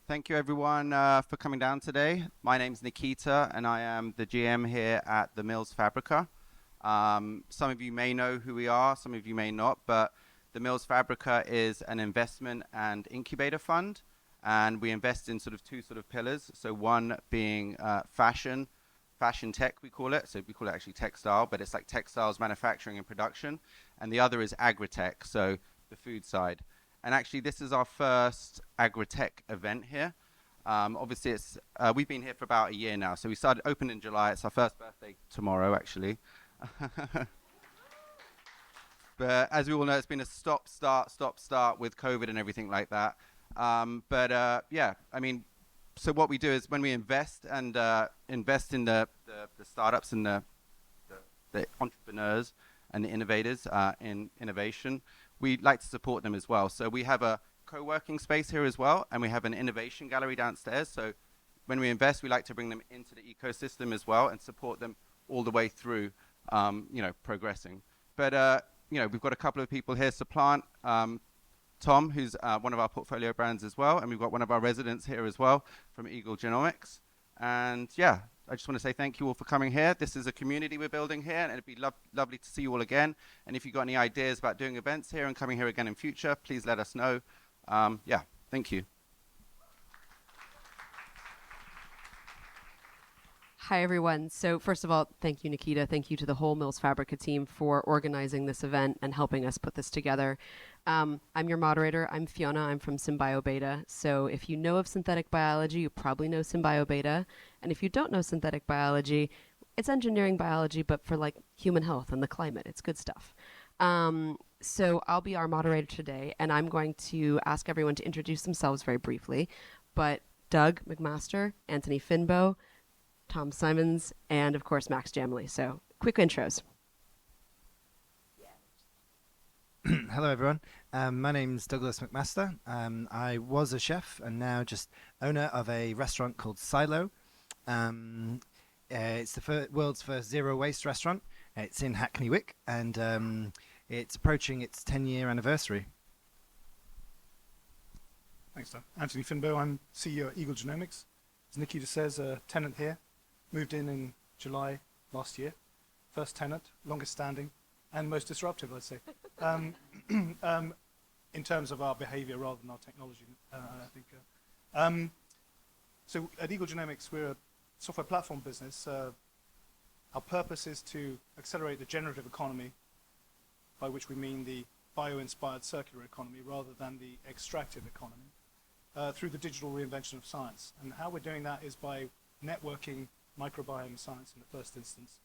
Thank you everyone for coming down today. My name's Nikita and I am the GM here at the Mills Fabrica. Some of you may know who we are, some of you may not, but the Mills Fabrica is an investment and incubator fund, and we invest in sort of two pillars. So one being fashion tech we call it. So we call it actually textile, but it's like textiles manufacturing and production. And the other is agritech, so the food side. And actually, this is our first agritech event here. Obviously, we've been here for about a year now. So we started open in July. It's our first birthday tomorrow, actually. But as we all know, it's been a stop, start with COVID and everything like that. Yeah, I mean, so what we do is when we invest and invest in the startups and the entrepreneurs and the innovators in innovation, we like to support them as well. So we have a co-working space here as well, and we have an innovation gallery downstairs. So when we invest, we like to bring them into the ecosystem as well and support them all the way through, progressing. But we've got a couple of people here. Supplant, Tom, who's one of our portfolio brands as well, and we've got one of our residents here as well from Eagle Genomics. And yeah, I just want to say thank you all for coming here. This is a community we're building here, and it'd be lovely to see you all again. And if you've got any ideas about doing events here and coming here again in future, please let us know. Yeah, thank you. Hi, everyone. So first of all, thank you, Nikita. Thank you to the whole Mills Fabrica team for organizing this event and helping us put this together. I'm your moderator. I'm Fiona. I'm from SymBioBeta. So if you know of synthetic biology, you probably know SymBioBeta. And if you don't know synthetic biology, it's engineering biology, but for like human health and the climate. It's good stuff. So I'll be our moderator today, and I'm going to ask everyone to introduce themselves very briefly. But Doug McMaster, Anthony Finbow, Tom Simmons, and of course Max Jamilly. So quick intros. Hello everyone, my name's Douglas McMaster. I was a chef and now just owner of a restaurant called Silo. It's the world's first zero waste restaurant. It's in Hackney Wick, and it's approaching its 10-year anniversary. Thanks, Doug. Anthony Finbow, I'm CEO at Eagle Genomics. As Nikita says, a tenant here. Moved in July last year. First tenant, longest standing, and most disruptive, I'd say. In terms of our behavior rather than our technology, I think. So at Eagle Genomics, we're a software platform business. Our purpose is to accelerate the generative economy, by which we mean the bio-inspired circular economy rather than the extractive economy, through the digital reinvention of science. And how we're doing that is by networking microbiome science in the first instance.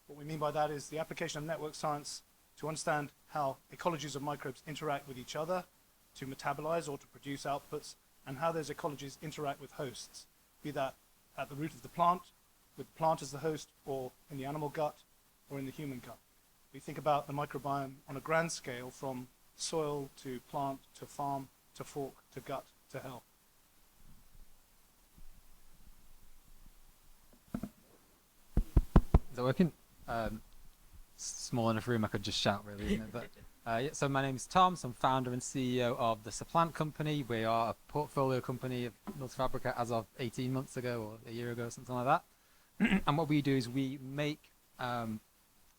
What we mean by that is the application of network science to understand how ecologies of microbes interact with each other to metabolize or to produce outputs, and how those ecologies interact with hosts, be that at the root of the plant, with the plant as the host, or in the animal gut, or in the human gut. We think about the microbiome on a grand scale, from soil to plant to farm to fork to gut to health. Is that working? Small enough room I could just shout, really, isn't it? But, yeah, so my name is Tom. So I'm founder and CEO of the Supplant Company. We are a portfolio company of Mills Fabrica as of 18 months ago or a year ago, something like that. And what we do is we make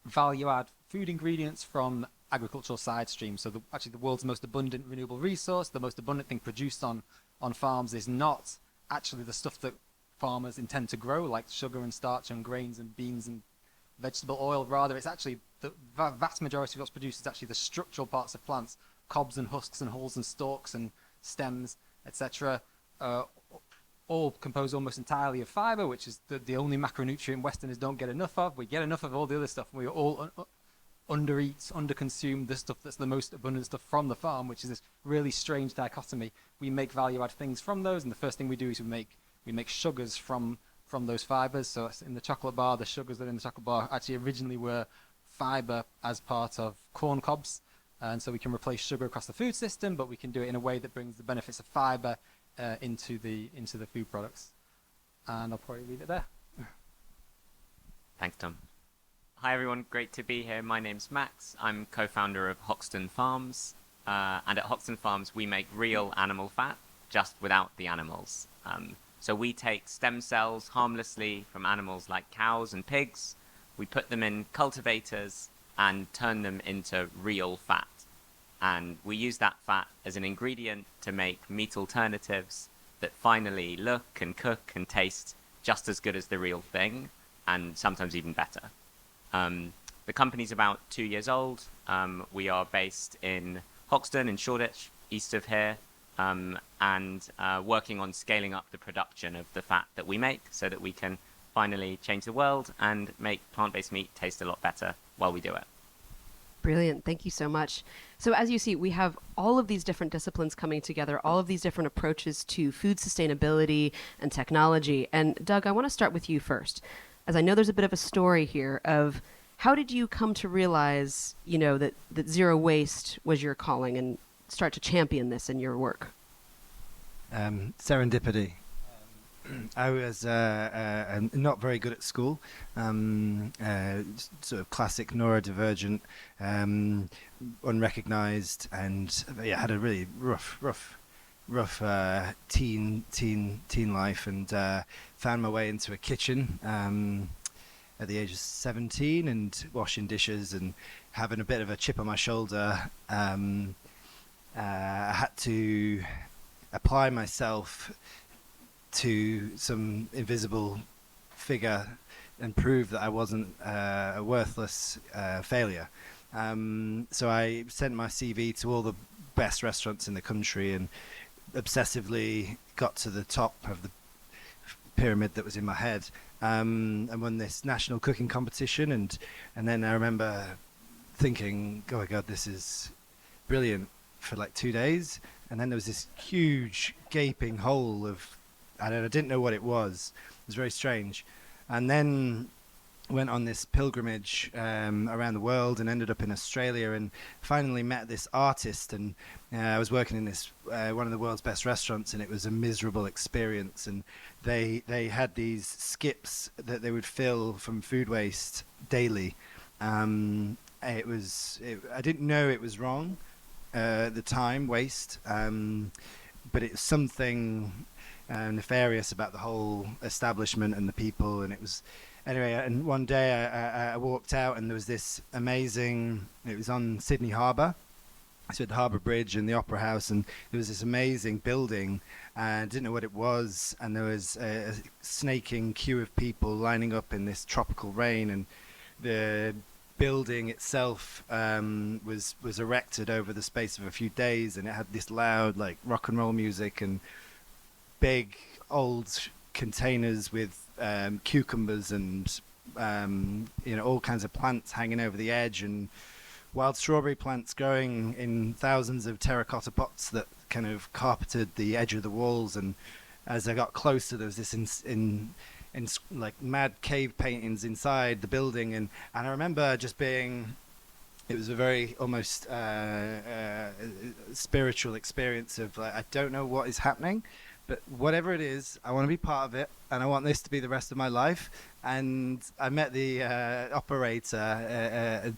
value-add food ingredients from agricultural side streams. So actually the world's most abundant renewable resource, the most abundant thing produced on farms is not actually the stuff that farmers intend to grow, like sugar and starch and grains and beans and vegetable oil. Rather, it's actually the vast majority of what's produced is actually the structural parts of plants, cobs and husks and hulls and stalks and stems, etc. All composed almost entirely of fiber, which is the only macronutrient Westerners don't get enough of. We get enough of all the other stuff. We all undereat, underconsume the stuff that's the most abundant stuff from the farm, which is this really strange dichotomy. We make value-add things from those, and the first thing we do is we make sugars from those fibers. So in the chocolate bar, the sugars that are in the chocolate bar actually originally were fiber as part of corn cobs, and so we can replace sugar across the food system, but we can do it in a way that brings the benefits of fiber into the food products. And I'll probably leave it there. Thanks, Tom. Hi everyone, great to be here. My name's Max. I'm co-founder of Hoxton Farms, and at Hoxton Farms we make real animal fat just without the animals. So we take stem cells harmlessly from animals like cows and pigs, we put them in cultivators and turn them into real fat. And we use that fat as an ingredient to make meat alternatives that finally look and cook and taste just as good as the real thing, and sometimes even better. The company's about 2 years old. We are based in Hoxton in Shoreditch, east of here, and working on scaling up the production of the fat that we make so that we can finally change the world and make plant-based meat taste a lot better while we do it. Brilliant. Thank you so much. So as you see, we have all of these different disciplines coming together, all of these different approaches to food sustainability and technology. And Doug, I want to start with you first, as I know there's a bit of a story here of how did you come to realize, that zero waste was your calling and start to champion this in your work? Serendipity. I was not very good at school, sort of classic neurodivergent, unrecognized, and had a really rough teen life, and found my way into a kitchen at the age of 17 and washing dishes and having a bit of a chip on my shoulder. I had to apply myself to some invisible figure and prove that I wasn't a worthless failure. So I sent my CV to all the best restaurants in the country and obsessively got to the top of the pyramid that was in my head, and won this national cooking competition. And then I remember thinking, oh my God, this is brilliant, for like 2 days. And then there was this huge gaping hole of, I didn't know what it was. It was very strange. And then went on this pilgrimage around the world and ended up in Australia and finally met this artist. And I was working in this one of the world's best restaurants, and it was a miserable experience. And they had these skips that they would fill from food waste daily. I didn't know it was wrong at the time, waste, but it was something nefarious about the whole establishment and the people. And it was anyway, and one day I walked out and there was this amazing, it was on Sydney Harbour, so at the Harbour Bridge and the Opera House, and there was this amazing building, and I didn't know what it was, and there was a snaking queue of people lining up in this tropical rain, and the building itself was erected over the space of a few days, and it had this loud like rock and roll music and big old containers with cucumbers and all kinds of plants hanging over the edge, and wild strawberry plants growing in thousands of terracotta pots that kind of carpeted the edge of the walls. And as I got closer, there was this in like mad cave paintings inside the building, and I remember just being, it was a very almost spiritual experience of like, I don't know what is happening, but whatever it is, I want to be part of it, and I want this to be the rest of my life. And I met the operator, a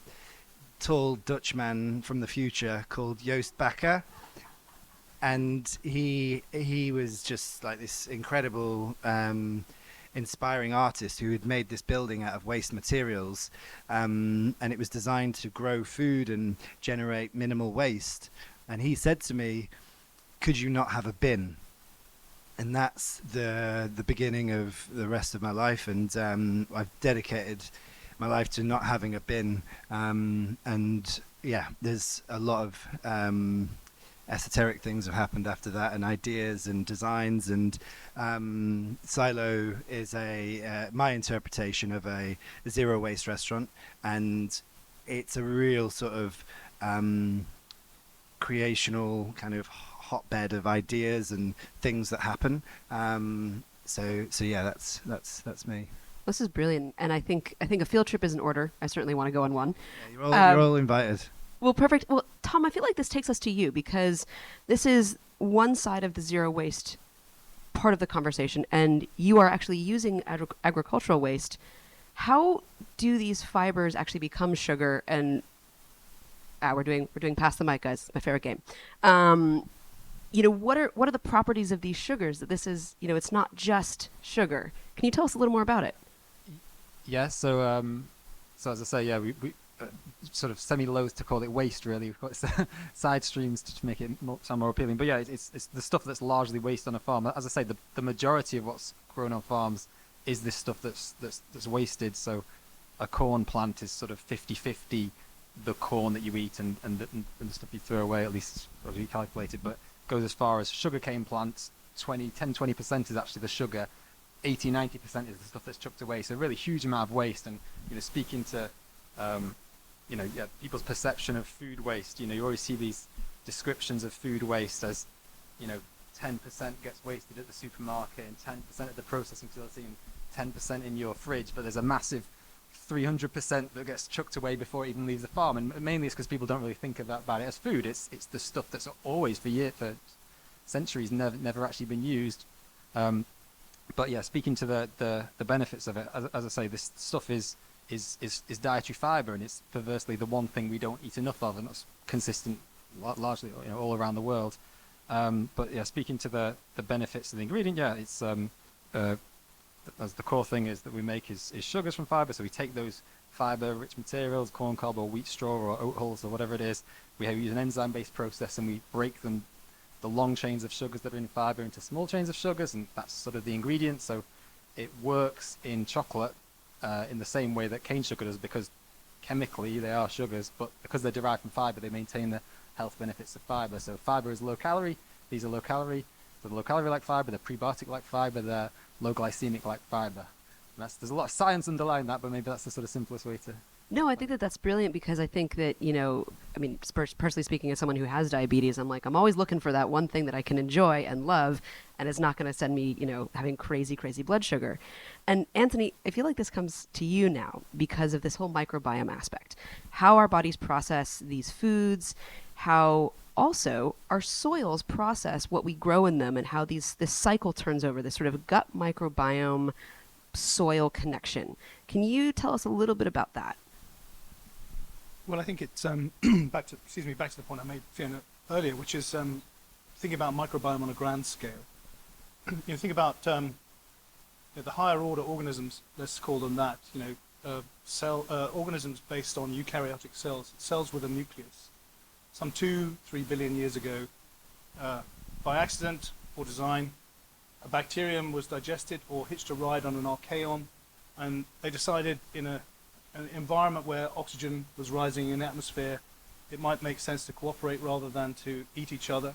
tall Dutch man from the future called Joost Bakker, and he was just like this incredible inspiring artist who had made this building out of waste materials, and it was designed to grow food and generate minimal waste. And he said to me, could you not have a bin? And that's the beginning of the rest of my life. And I've dedicated my life to not having a bin. And yeah, there's a lot of esoteric things have happened after that, and ideas and designs. And Silo is my interpretation of a zero waste restaurant, and it's a real sort of creational kind of hotbed of ideas and things that happen. So yeah, that's me. This is brilliant, and I think a field trip is in order. I certainly want to go on one. Yeah, you're all invited. Well, perfect. Well, Tom, I feel like this takes us to you, because this is one side of the zero waste part of the conversation, and you are actually using agricultural waste. How do these fibers actually become sugar? And we're doing pass the mic, guys. My favorite game. what are the properties of these sugars? That this is, it's not just sugar. Can you tell us a little more about it? Yeah. So as I say, yeah, we sort of semi-loath to call it waste, really. We've got side streams to make it sound more appealing. But yeah, it's the stuff that's largely waste on a farm. As I say, the majority of what's grown on farms is this stuff that's wasted. So a corn plant is sort of 50-50 the corn that you eat and the stuff you throw away, at least as we calculated, but goes as far as sugarcane plants. 10-20% is actually the sugar. 80-90% is the stuff that's chucked away. So really huge amount of waste. And speaking to people's perception of food waste, you always see these descriptions of food waste as 10% gets wasted at the supermarket and 10% at the processing facility and 10% in your fridge, but there's a massive 300% that gets chucked away before it even leaves the farm. And mainly it's because people don't really think about it as food. It's the stuff that's always for centuries never actually been used. But yeah, speaking to the benefits of it, as I say, this stuff is dietary fiber, and it's perversely the one thing we don't eat enough of, and that's consistent largely all around the world. But yeah, speaking to the benefits of the ingredient, yeah, it's as the core thing is that we make is sugars from fiber. So we take those fiber-rich materials, corn cob or wheat straw or oat hulls or whatever it is. We use an enzyme-based process, and we break them, the long chains of sugars that are in fiber, into small chains of sugars, and that's sort of the ingredient. So it works in chocolate in the same way that cane sugar does, because chemically they are sugars, but because they're derived from fiber, they maintain the health benefits of fiber. So fiber is low calorie. These are low calorie. So the low calorie like fiber, they're prebiotic like fiber, they're low glycemic like fiber. And there's a lot of science underlying that, but maybe that's the sort of simplest way to. No, I think that's brilliant, because I think that, personally speaking, as someone who has diabetes, I'm always looking for that one thing that I can enjoy and love, and it's not going to send me, having crazy blood sugar. And Anthony, I feel like this comes to you now because of this whole microbiome aspect. How our bodies process these foods, how also our soils process what we grow in them, and how this cycle turns over, this sort of gut microbiome soil connection. Can you tell us a little bit about that? Well, I think it's back to the point I made, Fiona, earlier, which is thinking about microbiome on a grand scale. Think about the higher order organisms, let's call them that. Organisms based on eukaryotic cells with a nucleus. Some 2-3 billion years ago, by accident or design, a bacterium was digested or hitched a ride on an archaeon, and they decided in an environment where oxygen was rising in the atmosphere, it might make sense to cooperate rather than to eat each other.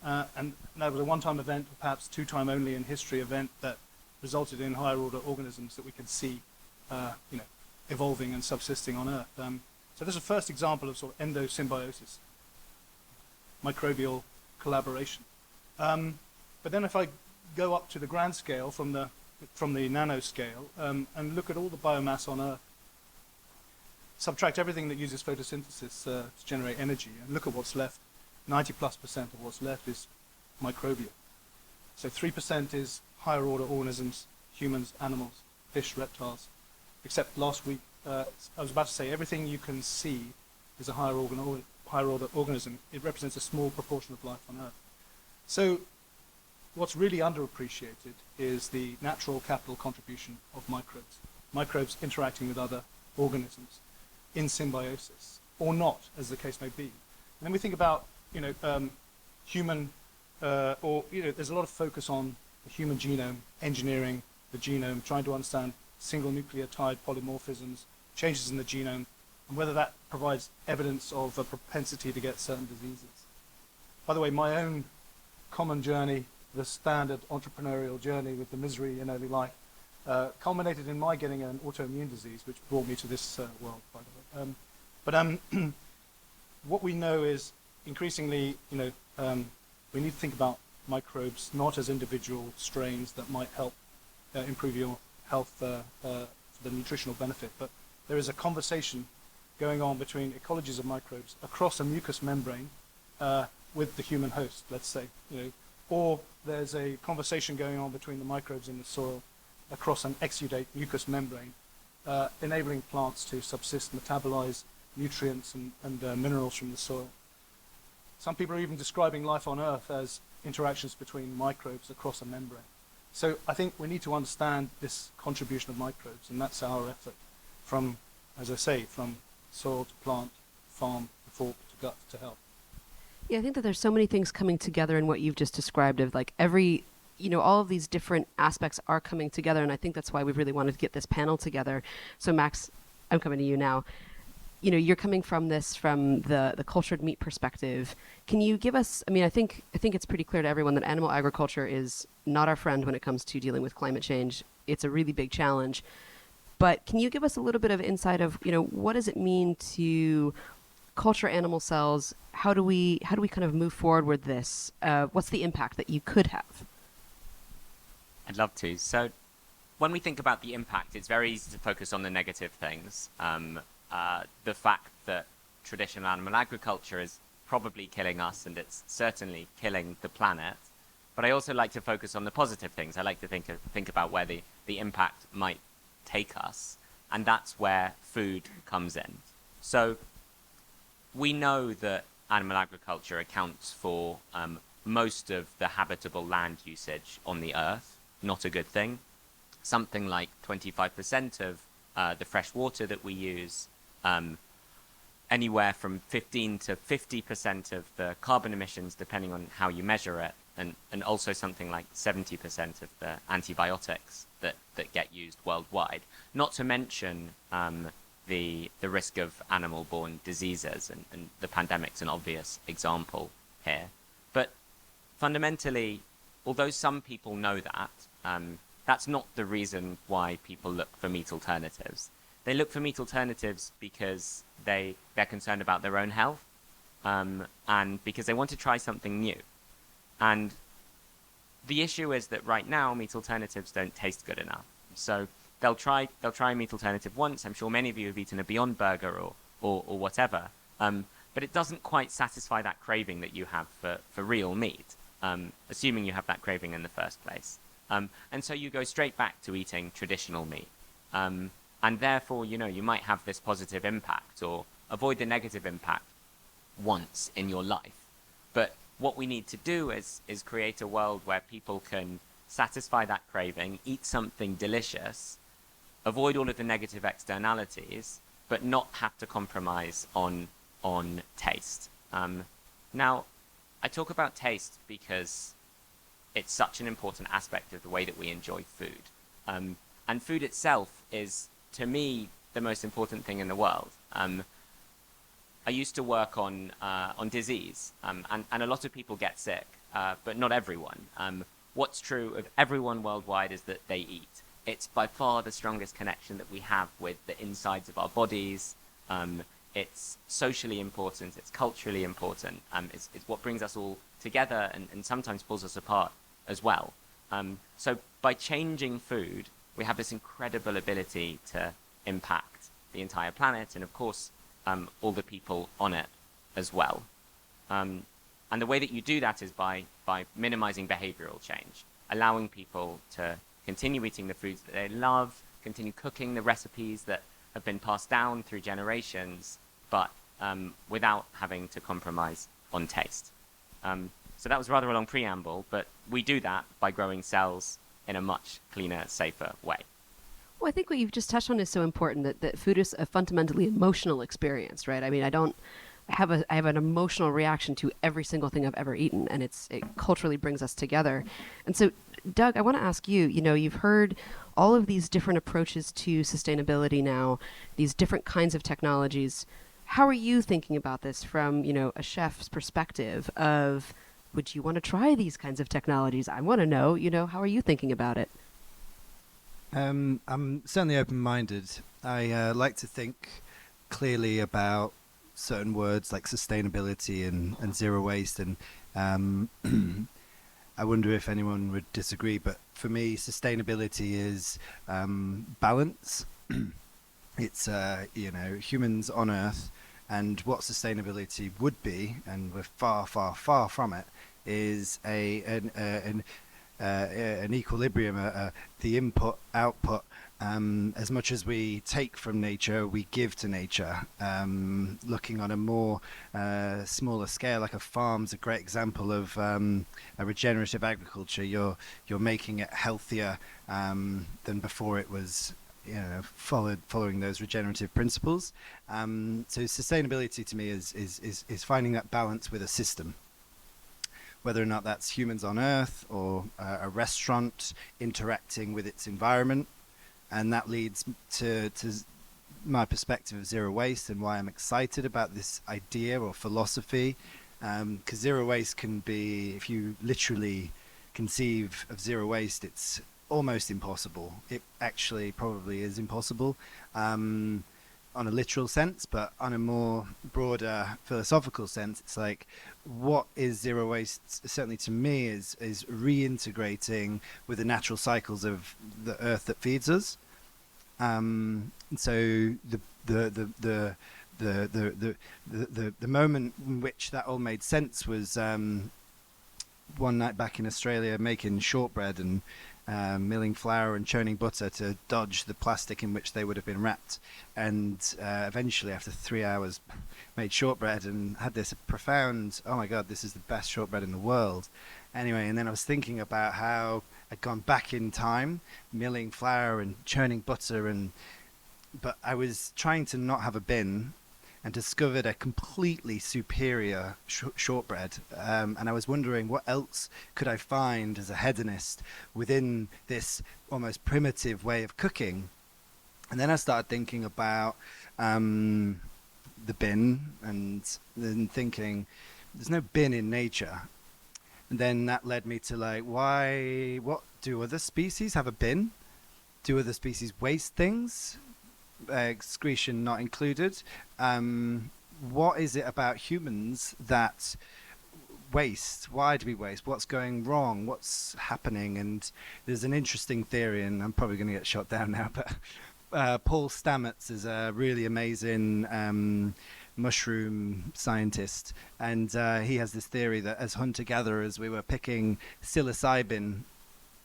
And that was a one-time event, or perhaps two-time only in history event, that resulted in higher order organisms that we can see evolving and subsisting on Earth. So this is the first example of sort of endosymbiosis, microbial collaboration. But then if I go up to the grand scale from the nanoscale and look at all the biomass on Earth, subtract everything that uses photosynthesis to generate energy, and look at what's left. 90+% of what's left is microbial. So 3% is higher order organisms, humans, animals, fish, reptiles. Except last week, I was about to say, everything you can see is a higher order organism. It represents a small proportion of life on Earth. So what's really underappreciated is the natural capital contribution of microbes. Microbes interacting with other organisms in symbiosis, or not, as the case may be. And then we think about, human, there's a lot of focus on the human genome, engineering the genome, trying to understand single nucleotide polymorphisms, changes in the genome, and whether that provides evidence of a propensity to get certain diseases. By the way, my own common journey, the standard entrepreneurial journey with the misery in early life, culminated in my getting an autoimmune disease, which brought me to this world, by the way. But what we know is increasingly, we need to think about microbes not as individual strains that might help improve your health for the nutritional benefit, but there is a conversation going on between ecologies of microbes across a mucous membrane with the human host, let's say, or there's a conversation going on between the microbes in the soil across an exudate mucous membrane, enabling plants to subsist, metabolize nutrients and minerals from the soil. Some people are even describing life on Earth as interactions between microbes across a membrane. So I think we need to understand this contribution of microbes, and that's our effort from, as I say, from soil to plant, farm to fork to gut to help. Yeah, I think that there's so many things coming together in what you've just described of like all of these different aspects are coming together. And I think that's why we really wanted to get this panel together. So Max, I'm coming to you now. You're coming from the cultured meat perspective. Can you give us, I think it's pretty clear to everyone that animal agriculture is not our friend when it comes to dealing with climate change. It's a really big challenge. But can you give us a little bit of insight of, what does it mean to culture animal cells? How do we kind of move forward with this? What's the impact that you could have? I'd love to. So when we think about the impact, it's very easy to focus on the negative things. The fact that traditional animal agriculture is probably killing us, and it's certainly killing the planet. But I also like to focus on the positive things. I like to think about where the impact might take us, and that's where food comes in. So we know that animal agriculture accounts for most of the habitable land usage on the earth. Not a good thing. Something like 25% of the fresh water that we use, anywhere from 15 to 50% of the carbon emissions, depending on how you measure it, and also something like 70% of the antibiotics that get used worldwide. Not to mention the risk of animal-borne diseases, and the pandemic's an obvious example here. But fundamentally, although some people know that, that's not the reason why people look for meat alternatives. They look for meat alternatives because they're concerned about their own health, and because they want to try something new. And the issue is that right now, meat alternatives don't taste good enough. So they'll try a meat alternative once. I'm sure many of you have eaten a Beyond Burger or whatever, but it doesn't quite satisfy that craving that you have for real meat, assuming you have that craving in the first place. And so you go straight back to eating traditional meat. And therefore, you might have this positive impact or avoid the negative impact once in your life. But what we need to do is create a world where people can satisfy that craving, eat something delicious, avoid all of the negative externalities, but not have to compromise on taste. Now, I talk about taste because it's such an important aspect of the way that we enjoy food. And food itself is, to me, the most important thing in the world. I used to work on disease, and a lot of people get sick, but not everyone. What's true of everyone worldwide is that they eat. It's by far the strongest connection that we have with the insides of our bodies. It's socially important, it's culturally important, it's what brings us all together and sometimes pulls us apart as well. So by changing food, we have this incredible ability to impact the entire planet and, of course, all the people on it as well. And the way that you do that is by minimizing behavioral change, allowing people to continue eating the foods that they love, continue cooking the recipes that have been passed down through generations, but without having to compromise on taste. So that was rather a long preamble, but we do that by growing cells in a much cleaner, safer way. Well, I think what you've just touched on is so important, that food is a fundamentally emotional experience, right? I mean, I have an emotional reaction to every single thing I've ever eaten, and it culturally brings us together. And so, Doug, I want to ask you, you've heard all of these different approaches to sustainability now, these different kinds of technologies. How are you thinking about this from, a chef's perspective of, would you want to try these kinds of technologies? I want to know, how are you thinking about it? I'm certainly open-minded. I like to think clearly about certain words like sustainability and zero waste, and I wonder if anyone would disagree, but for me, sustainability is balance. It's humans on Earth, and what sustainability would be, and we're far, far, far from it, is an equilibrium, the input output. As much as we take from nature, we give to nature. Looking on a more smaller scale, like a farm's a great example of a regenerative agriculture. You're making it healthier than before it was, following those regenerative principles. So sustainability to me is finding that balance with a system, whether or not that's humans on Earth or a restaurant interacting with its environment. And that leads to my perspective of zero waste and why I'm excited about this idea or philosophy. Because zero waste can be, if you literally conceive of zero waste, it's almost impossible. It actually probably is impossible on a literal sense, but on a more broader philosophical sense, it's like, what is zero waste? Certainly to me is reintegrating with the natural cycles of the earth that feeds us. So the moment in which that all made sense was one night back in Australia, making shortbread and milling flour and churning butter to dodge the plastic in which they would have been wrapped, and eventually after 3 hours made shortbread and had this profound, oh my god, this is the best shortbread in the world. Anyway, and then I was thinking about how I'd gone back in time milling flour and churning butter, but I was trying to not have a bin and discovered a completely superior shortbread. And I was wondering, what else could I find as a hedonist within this almost primitive way of cooking? And then I started thinking about the bin, and then thinking, there's no bin in nature. And then that led me to what do other species have a bin? Do other species waste things? Excretion not included. What is it about humans that waste? Why do we waste? What's going wrong? What's happening? And there's an interesting theory, and I'm probably going to get shot down now, but Paul Stamets is a really amazing mushroom scientist, and he has this theory that as hunter-gatherers we were picking psilocybin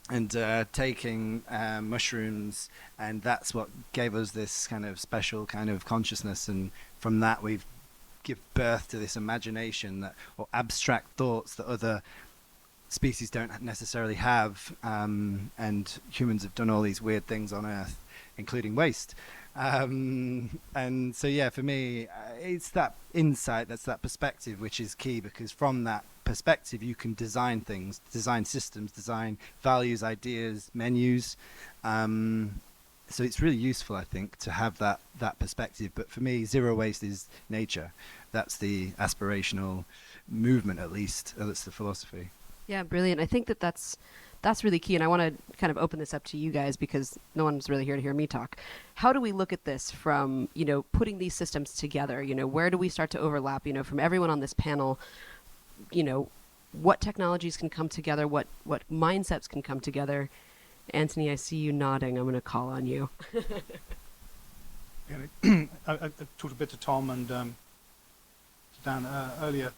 and taking mushrooms, and that's what gave us this kind of special kind of consciousness, and from that we've give birth to this imagination that, or abstract thoughts that other species don't necessarily have, and humans have done all these weird things on Earth, including waste. And so, yeah, for me, it's that insight, that's that perspective, which is key, because from that perspective, you can design things, design systems, design values, ideas, menus. So it's really useful, I think, to have that perspective. But for me, zero waste is nature. That's the aspirational movement, at least. That's the philosophy. Yeah, brilliant. I think that's really key, and I want to kind of open this up to you guys because no one's really here to hear me talk. How do we look at this from, putting these systems together? Where do we start to overlap? From everyone on this panel, what technologies can come together? What mindsets can come together? Anthony, I see you nodding. I'm going to call on you. I talked a bit to Tom and to Dan earlier,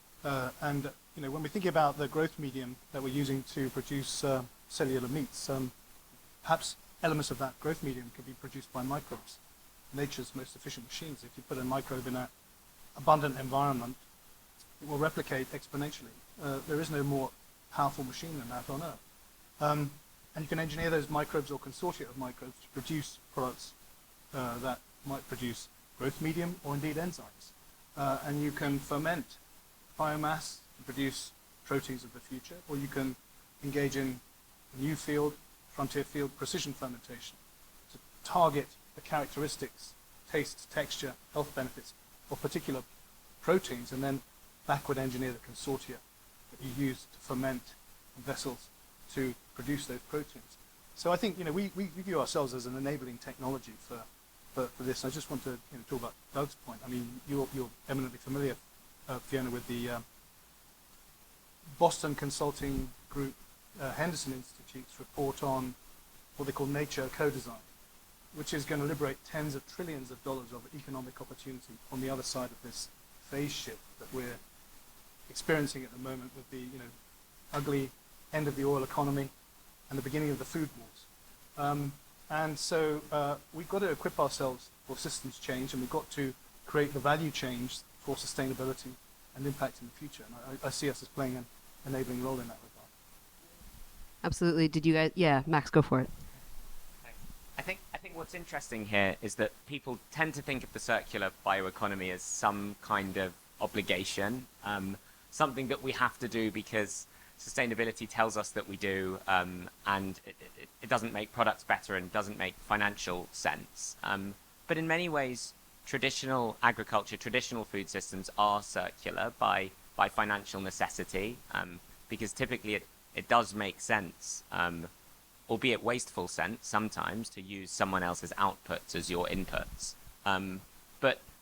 and when we're thinking about the growth medium that we're using to produce cellular meats, perhaps elements of that growth medium can be produced by microbes, nature's most efficient machines. If you put a microbe in an abundant environment, it will replicate exponentially. There is no more powerful machine than that on Earth. And you can engineer those microbes or consortia of microbes to produce products that might produce growth medium or indeed enzymes. And you can ferment biomass to produce proteins of the future, or you can engage in a new field, frontier field, precision fermentation, to target the characteristics, taste, texture, health benefits of particular proteins, and then backward engineer the consortia that you use to ferment vessels to produce those proteins. So I think we view ourselves as an enabling technology for this. I just want to talk about Doug's point. I mean, you're eminently familiar, Fiona, with the Boston Consulting Group Henderson Institute's report on what they call nature co-design, which is going to liberate tens of trillions of dollars of economic opportunity on the other side of this phase shift that we're experiencing at the moment with the ugly end of the oil economy, and the beginning of the food wars. And so we've got to equip ourselves for systems change, and we've got to create the value change for sustainability and impact in the future. And I see us as playing an enabling role in that regard. Absolutely. Did you guys? Yeah, Max, go for it. I think what's interesting here is that people tend to think of the circular bioeconomy as some kind of obligation, something that we have to do because sustainability tells us that we do, and it doesn't make products better and doesn't make financial sense. But in many ways, traditional agriculture, traditional food systems are circular by financial necessity, because typically it does make sense, albeit wasteful sense sometimes, to use someone else's outputs as your inputs.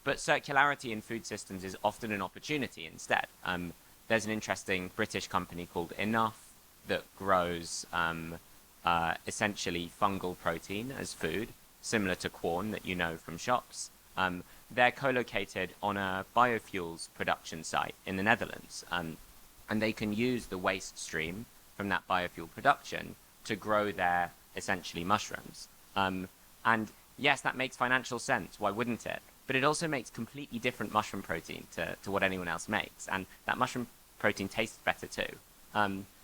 But circularity in food systems is often an opportunity instead. There's an interesting British company called Enough that grows essentially fungal protein as food, similar to corn that you know from shops. They're co-located on a biofuels production site in the Netherlands, and they can use the waste stream from that biofuel production to grow their essentially mushrooms. And yes, that makes financial sense. Why wouldn't it? But it also makes completely different mushroom protein to what anyone else makes. And that mushroom protein tastes better too.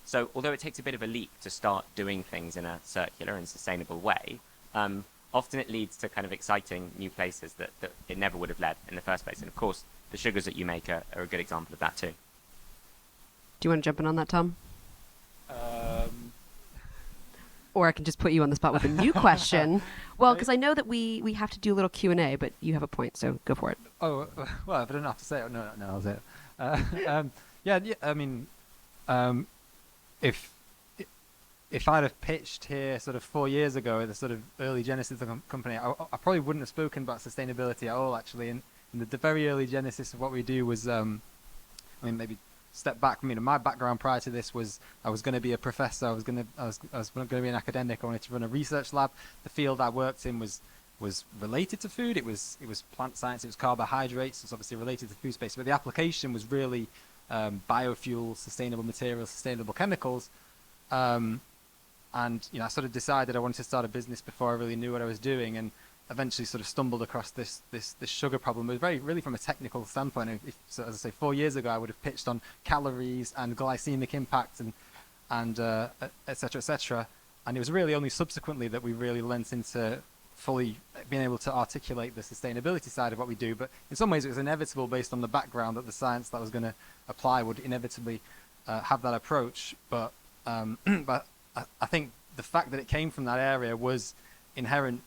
So although it takes a bit of a leap to start doing things in a circular and sustainable way, often it leads to kind of exciting new places that it never would have led in the first place. And of course, the sugars that you make are a good example of that too. Do you want to jump in on that, Tom? Or I can just put you on the spot with a new question. Well, because I know that we have to do a little Q&A, but you have a point, so go for it. Oh, well, if I don't have to say it, no, I'll say it. Yeah, I mean, if I'd have pitched here sort of 4 years ago at the sort of early genesis of the company, I probably wouldn't have spoken about sustainability at all, actually. And the very early genesis of what we do was, I mean, maybe step back. I mean, my background prior to this was I was going to be a professor. I was going to be an academic. I wanted to run a research lab. The field I worked in was related to food. It was plant science. It was carbohydrates. It's obviously related to food space, but the application was really biofuels, sustainable materials, sustainable chemicals. And I sort of decided I wanted to start a business before I really knew what I was doing, and eventually sort of stumbled across this sugar problem. It was really from a technical standpoint. So as I say, 4 years ago, I would have pitched on calories and glycemic impact and et cetera, et cetera. And it was really only subsequently that we really lent into fully being able to articulate the sustainability side of what we do. But in some ways, it was inevitable based on the background that the science that was going to apply would inevitably have that approach. But I think the fact that it came from that area was inherent,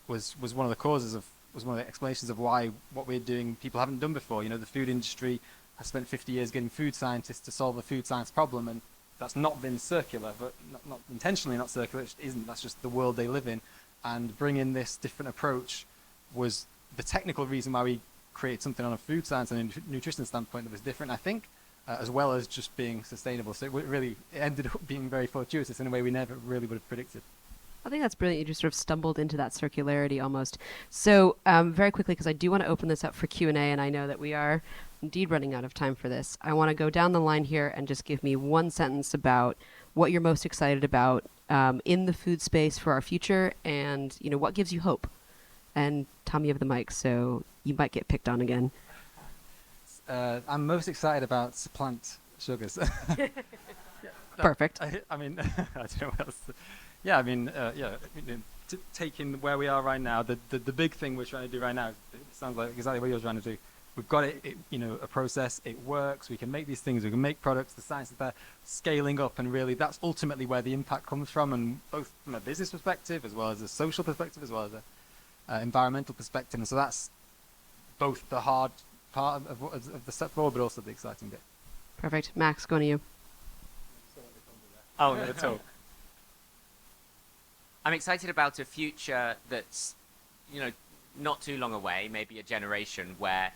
was one of the causes of, was one of the explanations of why what we're doing people haven't done before. You know, the food industry has spent 50 years getting food scientists to solve a food science problem, and that's not been circular, but not intentionally not circular. It isn't. That's just the world they live in. And bringing this different approach was the technical reason why we created something on a food science and a nutrition standpoint that was different, I think, as well as just being sustainable. So it ended up being very fortuitous in a way we never really would have predicted. I think that's brilliant. You just sort of stumbled into that circularity almost. So very quickly, because I do want to open this up for Q&A, and I know that we are indeed running out of time for this. I want to go down the line here and just give me one sentence about what you're most excited about in the food space for our future, and what gives you hope. And Tom, you have the mic, so you might get picked on again. I'm most excited about plant sugars. Perfect. I mean, I don't know what else. Yeah, I mean, taking where we are right now, the big thing we're trying to do right now, it sounds like exactly what you're trying to do. We've got a process, it works, we can make these things, we can make products, the science is there, scaling up, and really that's ultimately where the impact comes from, and both from a business perspective, as well as a social perspective, as well as an environmental perspective. And so that's both the hard part of the step forward, but also the exciting bit. Perfect. Max, going to you. Oh, no, at all. I'm excited about a future that's, not too long away, maybe a generation where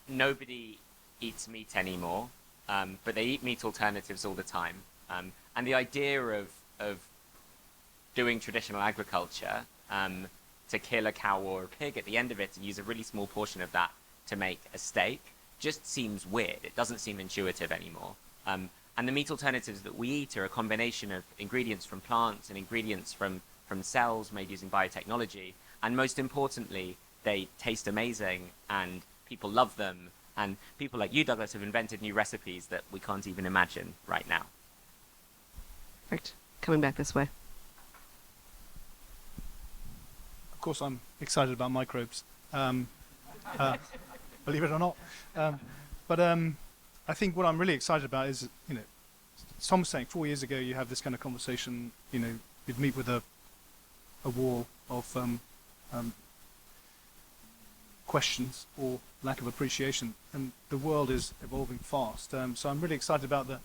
nobody eats meat anymore, but they eat meat alternatives all the time. And the idea of doing traditional agriculture to kill a cow or a pig at the end of it and use a really small portion of that to make a steak just seems weird. It doesn't seem intuitive anymore. And the meat alternatives that we eat are a combination of ingredients from plants and ingredients from cells made using biotechnology. And most importantly, they taste amazing and people love them. And people like you, Douglas, have invented new recipes that we can't even imagine right now. Perfect. Coming back this way. Of course, I'm excited about microbes, believe it or not. But I think what I'm really excited about is, Tom was saying 4 years ago you have this kind of conversation, you'd meet with a wall of questions or lack of appreciation, and the world is evolving fast. So I'm really excited about the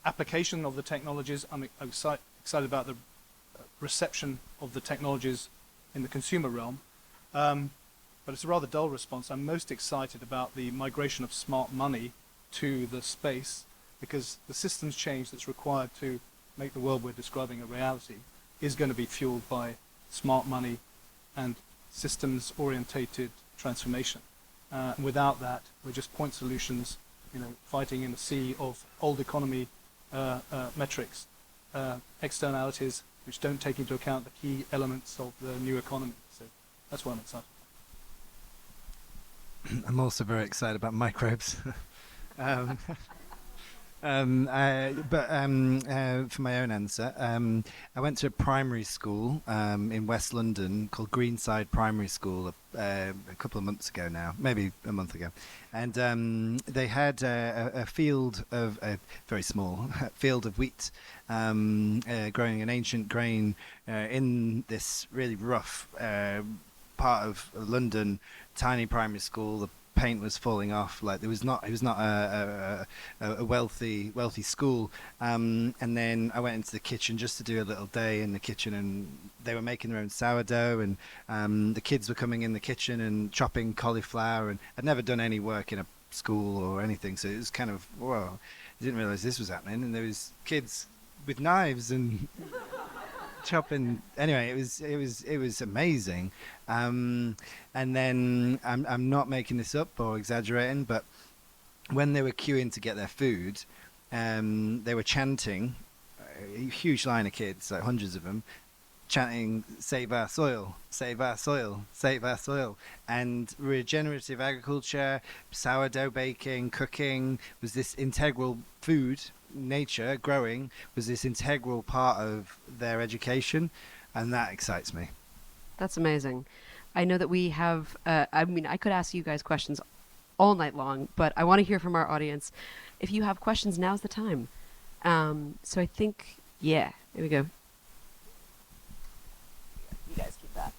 application of the technologies. I'm excited about the reception of the technologies in the consumer realm. But it's a rather dull response. I'm most excited about the migration of smart money to the space, because the systems change that's required to make the world we're describing a reality is going to be fueled by smart money and systems-orientated transformation. Without that, we're just point solutions, fighting in a sea of old economy metrics, externalities which don't take into account the key elements of the new economy. So that's why I'm excited. I'm also very excited about microbes. For my own answer, I went to a primary school in West London called Greenside Primary School a couple of months ago now, maybe a month ago, and they had a field of a very small field of wheat growing an ancient grain in this really rough part of London. Tiny primary school. The paint was falling off. Like it was not a wealthy school. And then I went into the kitchen just to do a little day in the kitchen, and they were making their own sourdough, and the kids were coming in the kitchen and chopping cauliflower, and I'd never done any work in a school or anything, so it was kind of, whoa, I didn't realize this was happening. And there was kids with knives and chopping. Anyway, it was amazing. And then I'm not making this up or exaggerating, but when they were queuing to get their food, they were chanting, a huge line of kids, like hundreds of them, chanting, "Save our soil, save our soil, save our soil." And regenerative agriculture, sourdough baking, cooking was this integral food. Nature growing was this integral part of their education, and that excites me. That's amazing. I know that we have, I could ask you guys questions all night long, but I want to hear from our audience. If you have questions, now's the time. So I think, here we go. You guys keep that.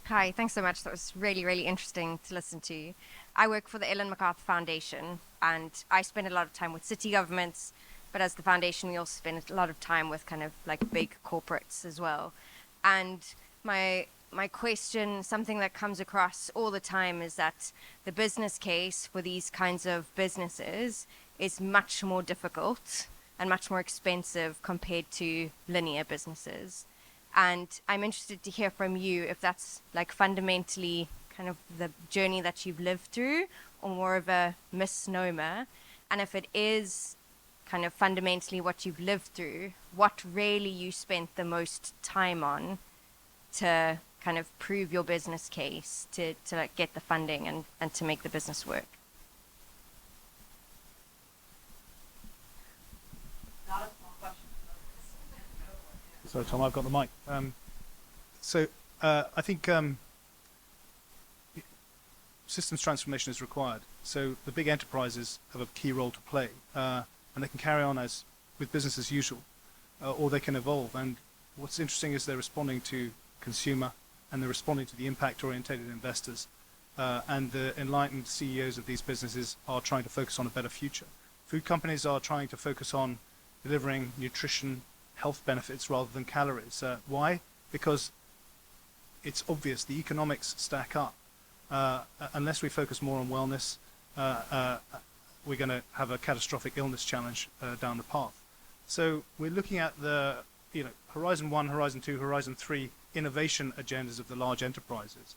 Hi, thanks so much. That was really, really interesting to listen to. I work for the Ellen MacArthur Foundation, and I spend a lot of time with city governments, but as the foundation, we also spend a lot of time with kind of like big corporates as well. And my question, something that comes across all the time, is that the business case for these kinds of businesses is much more difficult and much more expensive compared to linear businesses. And I'm interested to hear from you if that's like fundamentally kind of the journey that you've lived through, or more of a misnomer. And if it is kind of fundamentally what you've lived through, what really you spent the most time on to kind of prove your business case, to like get the funding and to make the business work. Sorry, Tom, I've got the mic. I think systems transformation is required. So the big enterprises have a key role to play, and they can carry on as with business as usual, or they can evolve. And what's interesting is they're responding to consumer, and they're responding to the impact-orientated investors, and the enlightened CEOs of these businesses are trying to focus on a better future. Food companies are trying to focus on delivering nutrition, health benefits rather than calories. Why? Because it's obvious the economics stack up. Unless we focus more on wellness, we're going to have a catastrophic illness challenge down the path. So we're looking at the Horizon 1, Horizon 2, Horizon 3 innovation agendas of the large enterprises,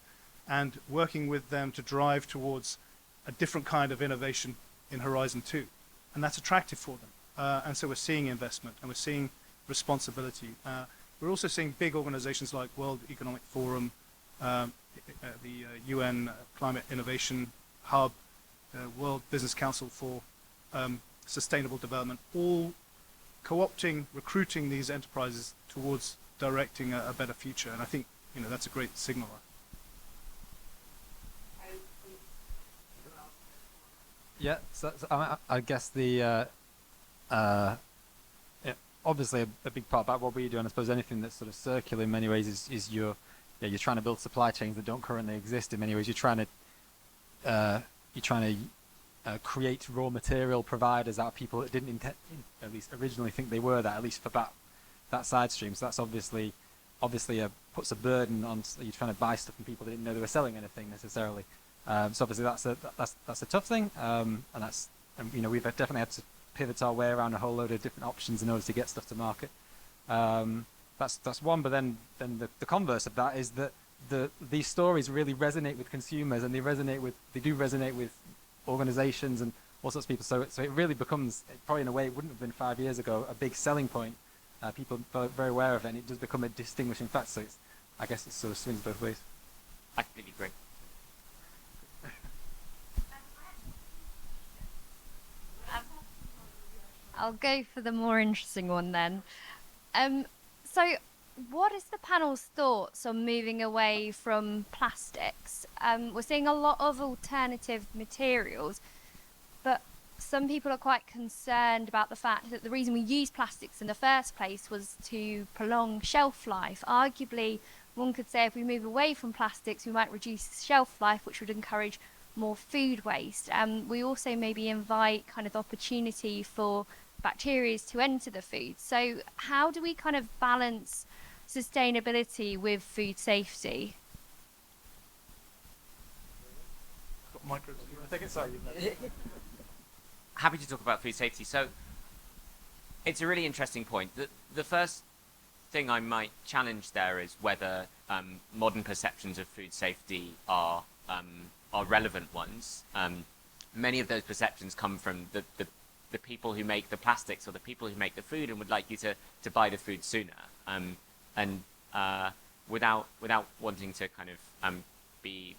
and working with them to drive towards a different kind of innovation in Horizon 2, and that's attractive for them. And so we're seeing investment and we're seeing responsibility. We're also seeing big organizations like World Economic Forum, the UN Climate Innovation Hub, World Business Council for Sustainable Development, all co-opting, recruiting these enterprises towards directing a better future. And I think that's a great signal. Yeah, so I guess the obviously a big part about what we do, and I suppose anything that's sort of circular in many ways is you're trying to build supply chains that don't currently exist. In many ways, you're trying to create raw material providers out of people that didn't at least originally think they were that, at least for that side stream. So that's obviously puts a burden on. You're trying to buy stuff from people that didn't know they were selling anything necessarily. So obviously that's a tough thing, and we've definitely had to pivot our way around a whole load of different options in order to get stuff to market. That's one, but then the converse of that is that these stories really resonate with consumers, and they do resonate with organizations and all sorts of people. So it really becomes, probably in a way it wouldn't have been 5 years ago, a big selling point. People are very aware of it, and it does become a distinguishing factor. So I guess it sort of swings both ways. I completely agree. I'll go for the more interesting one then. So what is the panel's thoughts on moving away from plastics? We're seeing a lot of alternative materials, but some people are quite concerned about the fact that the reason we use plastics in the first place was to prolong shelf life. Arguably, one could say if we move away from plastics, we might reduce shelf life, which would encourage more food waste. We also maybe invite kind of opportunity for bacteria to enter the food. So how do we kind of balance sustainability with food safety? Got microbes. You want to take it? Sorry. Happy to talk about food safety. So it's a really interesting point. The first thing I might challenge there is whether modern perceptions of food safety are relevant ones. Many of those perceptions come from the people who make the plastics or the people who make the food and would like you to buy the food sooner. And without wanting to kind of be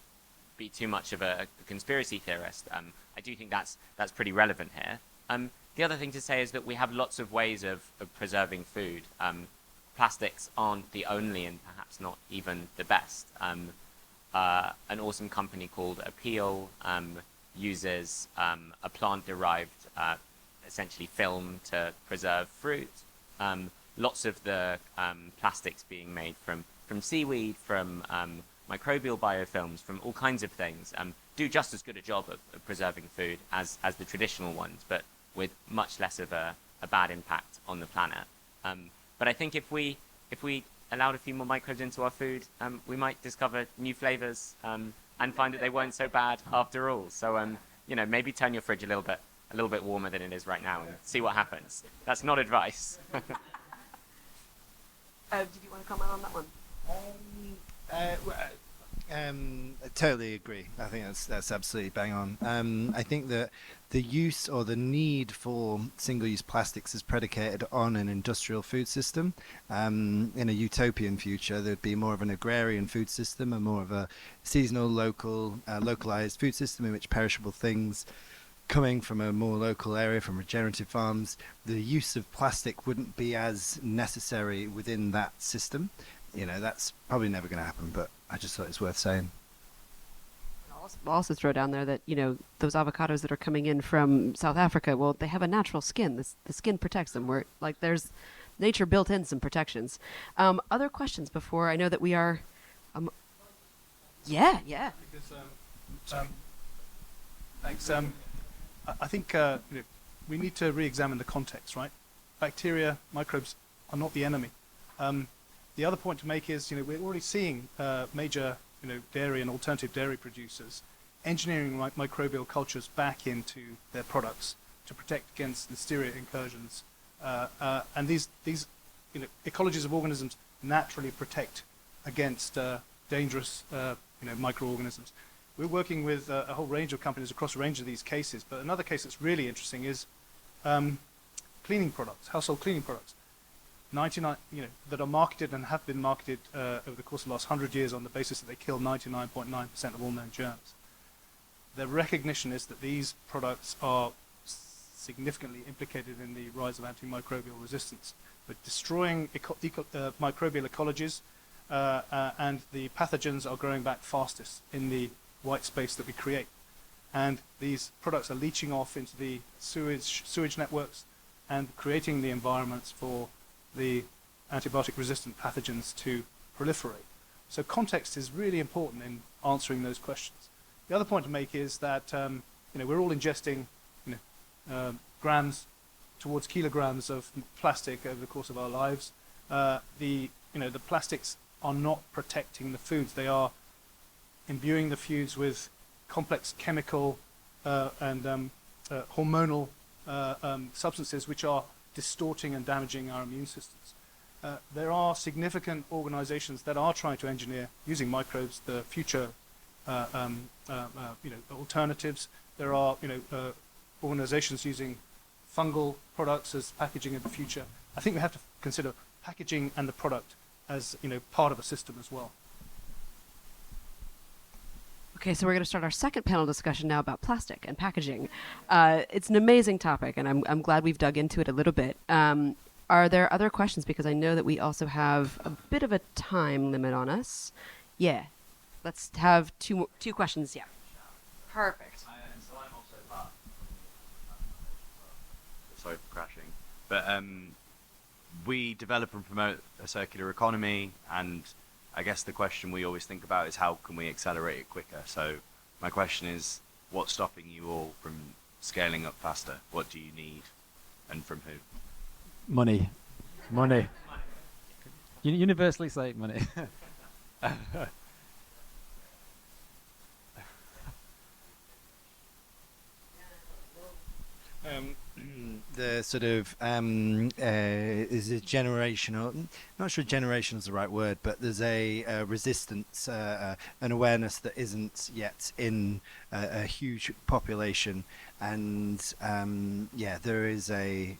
too much of a conspiracy theorist, I do think that's pretty relevant here. The other thing to say is that we have lots of ways of preserving food. Plastics aren't the only and perhaps not even the best. An awesome company called Appeal uses a plant-derived essentially film to preserve fruit. Lots of the plastics being made from seaweed, from microbial biofilms, from all kinds of things, do just as good a job of preserving food as the traditional ones, but with much less of a bad impact on the planet. But I think if we allowed a few more microbes into our food, we might discover new flavors and find that they weren't so bad after all. So maybe turn your fridge a little bit warmer than it is right now and see what happens. That's not advice. Did you want to comment on that one? I totally agree. I think that's absolutely bang on. I think that the use or the need for single-use plastics is predicated on an industrial food system. In a utopian future, there'd be more of an agrarian food system and more of a seasonal, localized food system in which perishable things coming from a more local area, from regenerative farms, the use of plastic wouldn't be as necessary within that system. That's probably never going to happen, but I just thought it's worth saying. I'll also throw down there that, those avocados that are coming in from South Africa, well, they have a natural skin. The skin protects them. There's nature built in some protections. Other questions before I know that we are... yeah. Because, thanks. I think we need to re-examine the context, right? Bacteria, microbes are not the enemy. The other point to make is, we're already seeing major, dairy and alternative dairy producers engineering microbial cultures back into their products to protect against listeria incursions. And these ecologies of organisms naturally protect against dangerous, microorganisms. we're working with a whole range of companies across a range of these cases. But another case that's really interesting is cleaning products, household cleaning products. 99, that are marketed and have been marketed over the course of the last 100 years on the basis that they kill 99.9% of all known germs. The recognition is that these products are significantly implicated in the rise of antimicrobial resistance. We're destroying microbial ecologies, and the pathogens are growing back fastest in the white space that we create. And these products are leaching off into the sewage networks and creating the environments for the antibiotic-resistant pathogens to proliferate. So context is really important in answering those questions. The other point to make is that we're all ingesting grams towards kilograms of plastic over the course of our lives. The plastics are not protecting the foods. They are imbuing the foods with complex chemical and hormonal substances which are distorting and damaging our immune systems. There are significant organizations that are trying to engineer, using microbes, the future alternatives. There are organizations using fungal products as packaging of the future. I think we have to consider packaging and the product as part of a system as well. Okay, so we're going to start our second panel discussion now about plastic and packaging. It's an amazing topic, and I'm glad we've dug into it a little bit. Are there other questions? Because I know that we also have a bit of a time limit on us. Yeah, let's have two questions. Yeah, perfect. So I'm also part. Sorry for crashing, but we develop and promote a circular economy, and I guess the question we always think about is how can we accelerate it quicker? So my question is, what's stopping you all from scaling up faster? What do you need, and from who? Money. Universally say money. The sort of is a generational, not sure generation is the right word, but there's a resistance, an awareness that isn't yet in a huge population, and there is an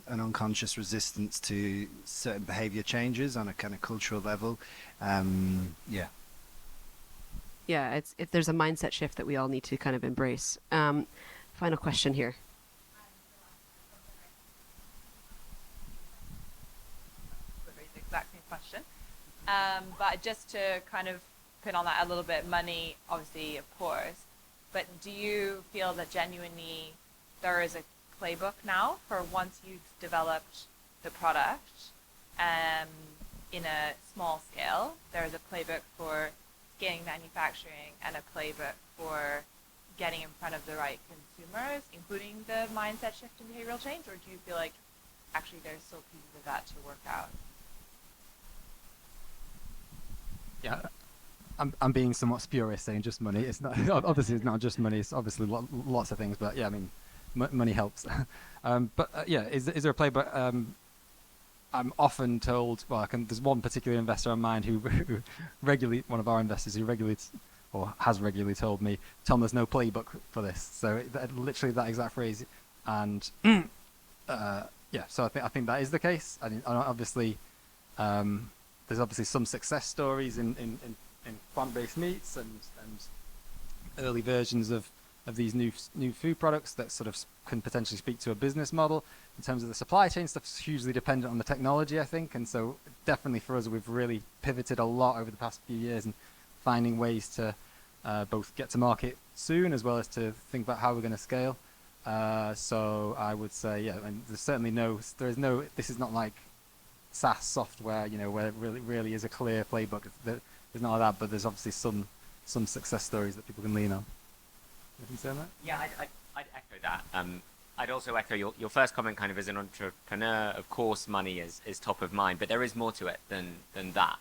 unconscious resistance to certain behavior changes on a kind of cultural level. Yeah, there's a mindset shift that we all need to kind of embrace. Final question here. The exact same question. But just to kind of put on that a little bit, money, obviously, of course. But do you feel that genuinely there is a playbook now for once you've developed the product in a small scale? There is a playbook for scaling manufacturing and a playbook for getting in front of the right consumers, including the mindset shift and behavioral change, or do you feel like actually there's still pieces of that to work out? Yeah, I'm being somewhat spurious saying just money. It's not obviously it's not just money. It's obviously lots of things, but yeah, I mean, money helps. Is there a playbook? I'm often told. Well, there's one particular investor of mine who regularly, one of our investors who regularly or has regularly told me, Tom, there's no playbook for this. So literally that exact phrase. And so I think that is the case. And obviously, there's obviously some success stories in plant-based meats and early versions of these new food products that sort of can potentially speak to a business model. In terms of the supply chain, stuff's hugely dependent on the technology, I think. And so definitely for us, we've really pivoted a lot over the past few years and finding ways to both get to market soon as well as to think about how we're going to scale. So I would say, and there's certainly this is not like SaaS software, where it really is a clear playbook. There's not like that, but there's obviously some success stories that people can lean on. Anything to say on that? Yeah, I'd echo that. I'd also echo your first comment. Kind of as an entrepreneur, of course, money is top of mind, but there is more to it than that.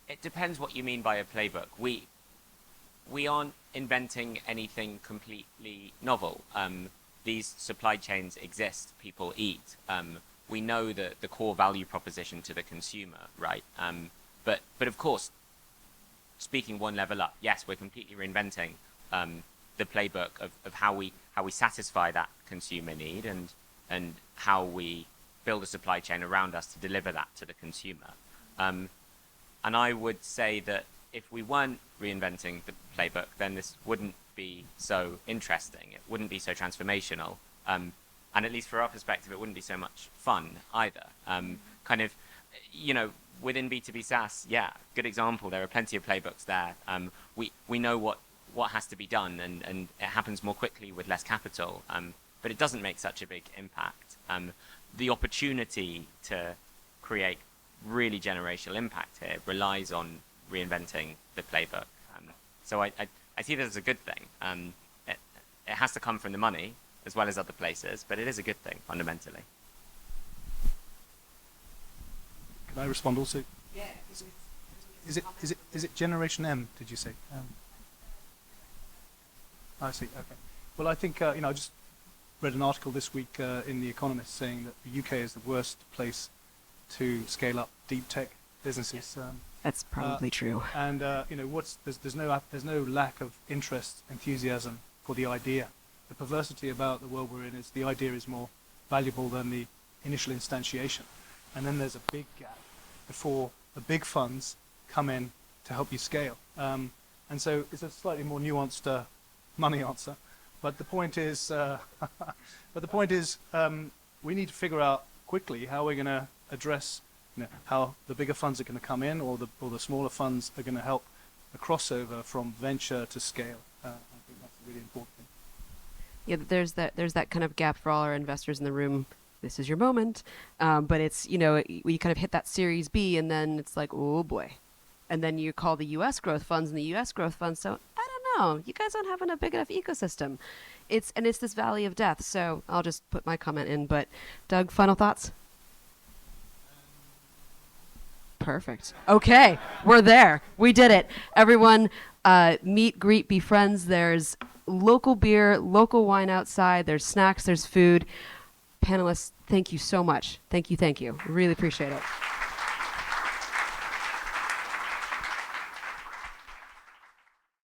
It depends what you mean by a playbook. We aren't inventing anything completely novel. These supply chains exist. People eat. We know the core value proposition to the consumer, right? But of course, speaking one level up, yes, we're completely reinventing the playbook of how we satisfy that consumer need and how we build a supply chain around us to deliver that to the consumer. And I would say that if we weren't reinventing the playbook, then this wouldn't be so interesting. It wouldn't be so transformational. And at least for our perspective, it wouldn't be so much fun either. Kind of, you know, within B2B SaaS, yeah, good example. There are plenty of playbooks there. We know what has to be done, and it happens more quickly with less capital. But it doesn't make such a big impact. The opportunity to create really generational impact here relies on reinventing the playbook. So I see this as a good thing. It has to come from the money as well as other places, but it is a good thing fundamentally. Can I respond also? Yeah. Is it Generation M? Did you say? I see. Okay. Well, I think I just read an article this week in The Economist saying that the UK is the worst place to scale up deep tech businesses. That's probably true. And there's no lack of interest, enthusiasm for the idea. The perversity about the world we're in is the idea is more valuable than the initial instantiation. And then there's a big gap before the big funds come in to help you scale. And so it's a slightly more nuanced money answer. But the point is, we need to figure out quickly how we're going to address, how the bigger funds are going to come in, or the smaller funds are going to help the crossover from venture to scale. I think that's a really important thing. Yeah, there's that kind of gap for all our investors in the room. This is your moment, but it's we kind of hit that Series B, and then it's like, oh boy, and then you call the U.S. growth funds, and the U.S. growth funds. So I don't know, you guys don't have a big enough ecosystem. It's this valley of death. So I'll just put my comment in. But Doug, final thoughts? Perfect. Okay, we're there. We did it. Everyone, meet, greet, be friends. There's local beer, local wine outside. There's snacks. There's food. Panelists, thank you so much. Thank you. Really appreciate it.